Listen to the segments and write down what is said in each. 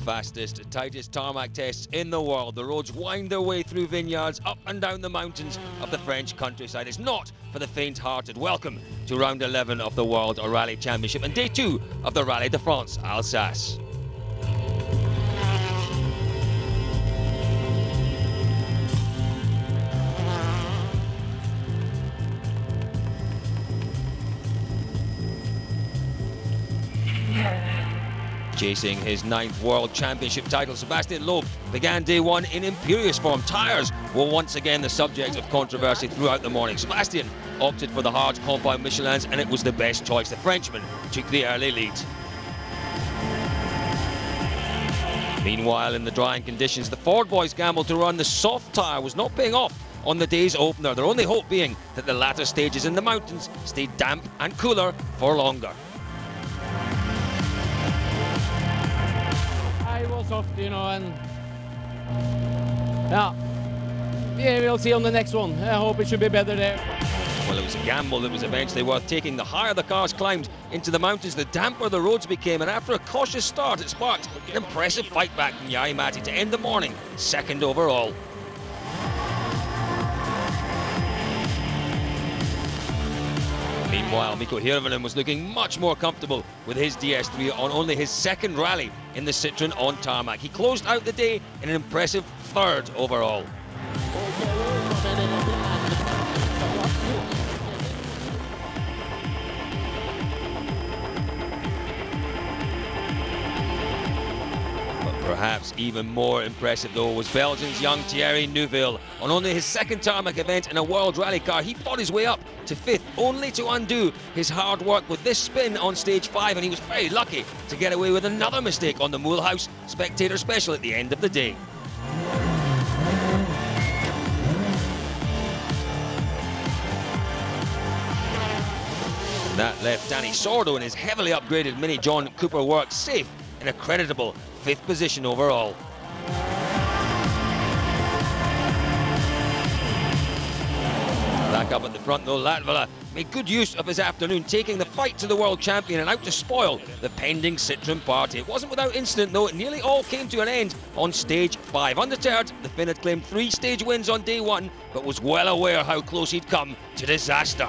fastest, tightest tarmac tests in the world. The roads wind their way through vineyards, up and down the mountains of the French countryside. It's not for the faint-hearted. Welcome to round 11 of the World Rally Championship and day 2 of the Rallye de France Alsace. Chasing his 9th World Championship title, Sebastian Loeb began day 1 in imperious form. Tyres were once again the subject of controversy throughout the morning. Sebastian opted for the hard compound Michelins, and it was the best choice. The Frenchman took the early lead. Meanwhile, in the drying conditions, the Ford boys gambled to run the soft tyre was not paying off on the day's opener. Their only hope being that the latter stages in the mountains stayed damp and cooler for longer. It was soft, you know, and yeah, we'll see on the next one. I hope it should be better there. Well, it was a gamble that was eventually worth taking. The higher the cars climbed into the mountains, the damper the roads became, and after a cautious start, it sparked an impressive fight back from Jari Matti to end the morning 2nd overall. Meanwhile, Mikko Hirvonen was looking much more comfortable with his DS3 on only his 2nd rally in the Citroën on tarmac. He closed out the day in an impressive 3rd overall. Perhaps even more impressive, though, was Belgium's young Thierry Neuville. On only his 2nd tarmac event in a World Rally car, he fought his way up to 5th, only to undo his hard work with this spin on stage 5, and he was very lucky to get away with another mistake on the Mulhouse Spectator Special at the end of the day. That left Danny Sordo in his heavily upgraded Mini John Cooper Works safe in a creditable 5th position overall. Back up at the front though, Latvala made good use of his afternoon, taking the fight to the world champion and out to spoil the pending Citroën party. It wasn't without incident though, it nearly all came to an end on stage 5. Undeterred, the Finn had claimed 3 stage wins on day 1, but was well aware how close he'd come to disaster.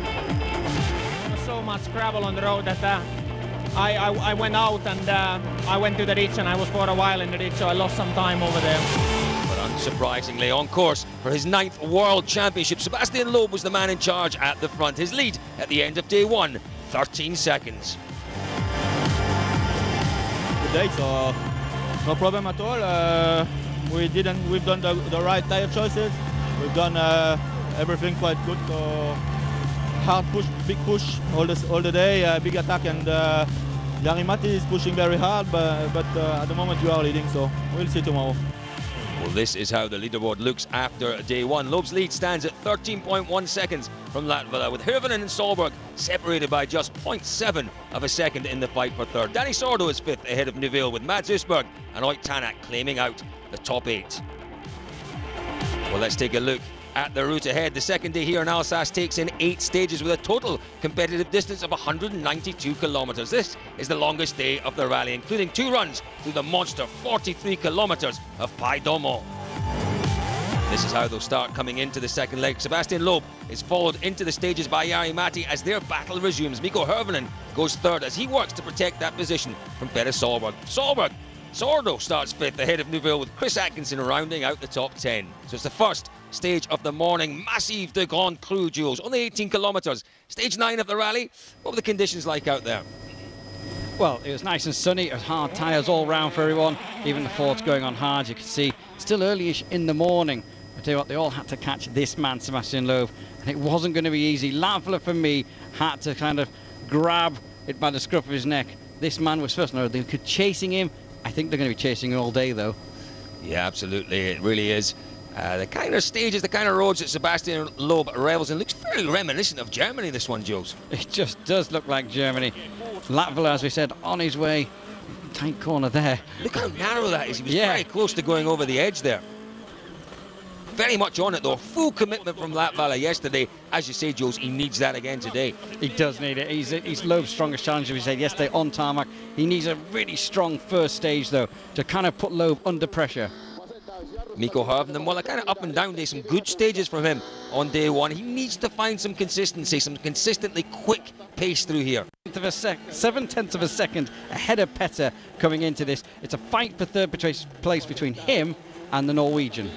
There was so much gravel on the road that I went out and I went to the ditch, and I was for a while in the ditch, so I lost some time over there. But unsurprisingly, on course for his 9th World Championship, Sebastian Loeb was the man in charge at the front. His lead at the end of day 1, 13 seconds. Good day, so no problem at all. We've done the right tire choices. We've done everything quite good. So hard push, big push all the day, big attack, and Jari Matti is pushing very hard, but at the moment you are leading, so we'll see tomorrow. Well, this is how the leaderboard looks after day 1. Loeb's lead stands at 13.1 seconds from Latvala, with Hirvonen and Solberg separated by just 0.7 of a second in the fight for 3rd. Danny Sordo is 5th ahead of Neuville, with Mads Usberg and Oyt Tanak claiming out the top 8. Well, let's take a look at the route ahead. The 2nd day here in Alsace takes in 8 stages with a total competitive distance of 192 kilometres. This is the longest day of the rally, including 2 runs through the monster 43 kilometres of Pays d'Aumont. This is how they'll start coming into the 2nd leg. Sebastian Loeb is followed into the stages by Jari Matti as their battle resumes. Mikko Hirvonen goes 3rd as he works to protect that position from Petter Solberg. Sordo starts 5th ahead of Neuville, with Chris Atkinson rounding out the top 10. So it's the first stage of the morning, Massif de Grand Cru duels, only 18 kilometres. Stage 9 of the rally. What were the conditions like out there? Well, it was nice and sunny. It was hard tyres all round for everyone. Even the Fords going on hard, you can see. Still early-ish in the morning. I tell you what, they all had to catch this man, Sebastian Loeb, and it wasn't going to be easy. Latvala, for me, had to kind of grab it by the scruff of his neck. This man was first. No, they were chasing him. I think they're going to be chasing him all day, though. Yeah, absolutely. It really is. The kind of stages, the kind of roads that Sebastian Loeb revels in looks very reminiscent of Germany, this one, Jules. It just does look like Germany. Latvala, as we said, on his way. Tight corner there. Look how narrow that is. He was very close to going over the edge there. very much on it though. Full commitment from Latvala yesterday. As you say, Jules, he needs that again today. He does need it. He's Loeb's strongest challenger, we said yesterday, on tarmac. He needs a really strong first stage though to kind of put Loeb under pressure. Mikko Hirvonen, well, a kind of up and down day, some good stages from him on day one. He needs to find some consistency, some consistently quick pace through here. 7/10 of a second ahead of Petter coming into this. It's a fight for third place between him and the Norwegian.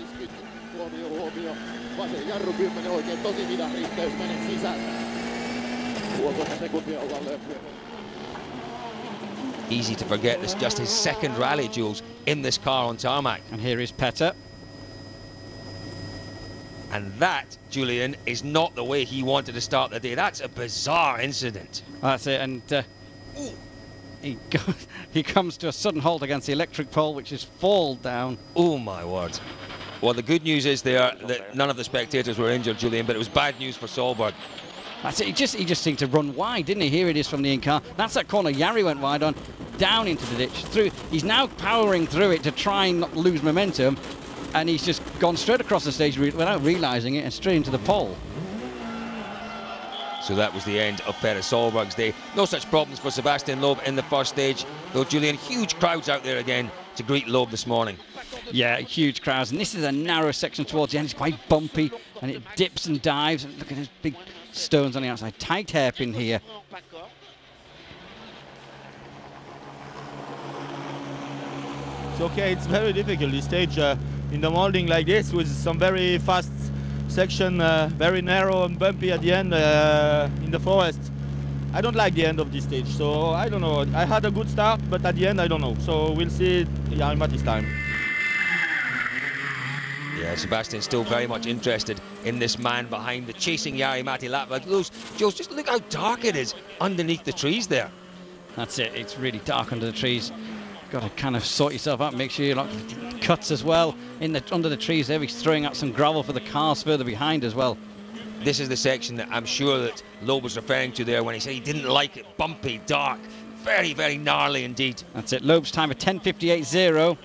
Easy to forget this just his second rally, Jules, in this car on tarmac. And here is Petter. And that, Julian, is not the way he wanted to start the day. That's a bizarre incident. That's it, and he comes to a sudden halt against the electric pole, which is fall down. Oh my word. Well, the good news is there that none of the spectators were injured, Julian, but it was bad news for Solberg. That's it. He just seemed to run wide, didn't he? Here it is from the in-car. That's that corner Jari went wide on, down into the ditch. Through. He's now powering through it to try and not lose momentum, and he's just gone straight across the stage without realising it and straight into the pole. So that was the end of Petter Solberg's day. No such problems for Sebastian Loeb in the first stage, though, Julian, huge crowds out there again to greet Loeb this morning. Yeah, huge crowds, and this is a narrow section towards the end. It's quite bumpy, and it dips and dives. Look at those big stones on the outside. Tight hairpin here. It's okay, it's very difficult, this stage in the molding like this, with some very fast section, very narrow and bumpy at the end in the forest. I don't like the end of this stage, so I don't know. I had a good start, but at the end I don't know. So we'll see Jari-Matti's time. Yeah, Sebastian's still very much interested in this man behind the chasing Jari-Matti Latvala. Jules, just look how dark it is underneath the trees there. That's it, it's really dark under the trees. Got to kind of sort yourself out, make sure you're not cuts as well under the trees there. He's throwing out some gravel for the cars further behind as well. This is the section that I'm sure that Loeb was referring to there when he said he didn't like it. Bumpy, dark, very, very gnarly indeed. That's it, Loeb's time of 10:58.0.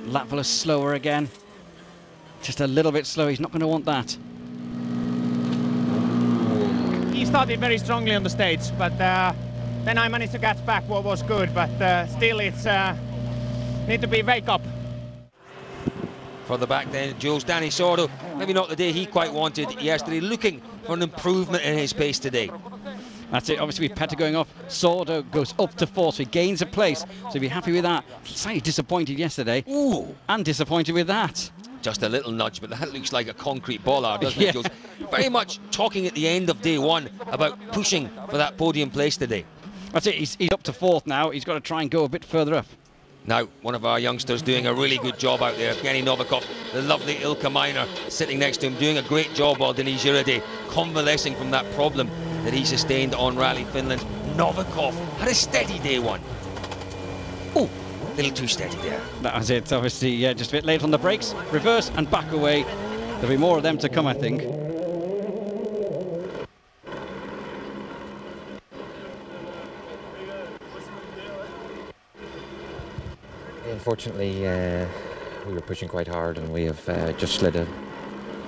Latvala's slower again. Just a little bit slow, he's not going to want that. He started very strongly on the stage, but then I managed to catch back what was good, but still it's need to be wake up. Further back then, Jules, Danny Sordo, maybe not the day he quite wanted yesterday, looking for an improvement in his pace today. That's it, obviously with Petter going off, Sordo goes up to 4th, so he gains a place, so be happy with that. Slightly disappointed yesterday. Ooh. And disappointed with that. Just a little nudge, but that looks like a concrete bollard, doesn't it, Jules? Very much talking at the end of day one about pushing for that podium place today. That's it, he's up to 4th now. He's got to try and go a bit further up. Now, one of our youngsters doing a really good job out there, Evgeny Novikov, the lovely Ilka Minor sitting next to him, doing a great job while Denis Girardet convalescing from that problem that he sustained on Rally Finland. Novikov had a steady day one. Oh, a little too steady there. That was it, obviously, yeah, just a bit late on the brakes, reverse and back away. There'll be more of them to come, I think. Unfortunately, we were pushing quite hard, and we have just slid a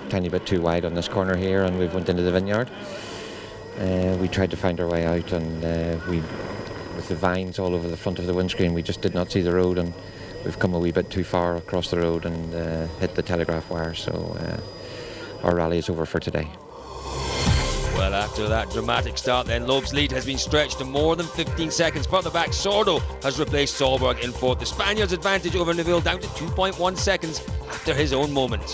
tiny bit too wide on this corner here, and we've went into the vineyard. We tried to find our way out, and with the vines all over the front of the windscreen, we just did not see the road, and we've come a wee bit too far across the road and hit the telegraph wire, so our rally is over for today. Well, after that dramatic start then, Loeb's lead has been stretched to more than 15 seconds. Further back, Sordo has replaced Solberg in 4th. The Spaniard's advantage over Neville down to 2.1 seconds after his own moment.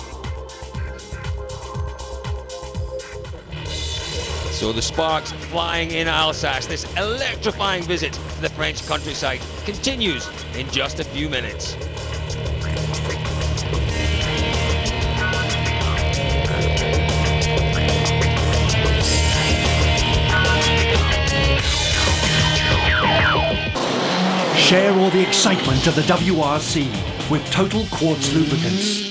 So the sparks flying in Alsace. This electrifying visit to the French countryside continues in just a few minutes. Share all the excitement of the WRC with Total Quartz Lubricants.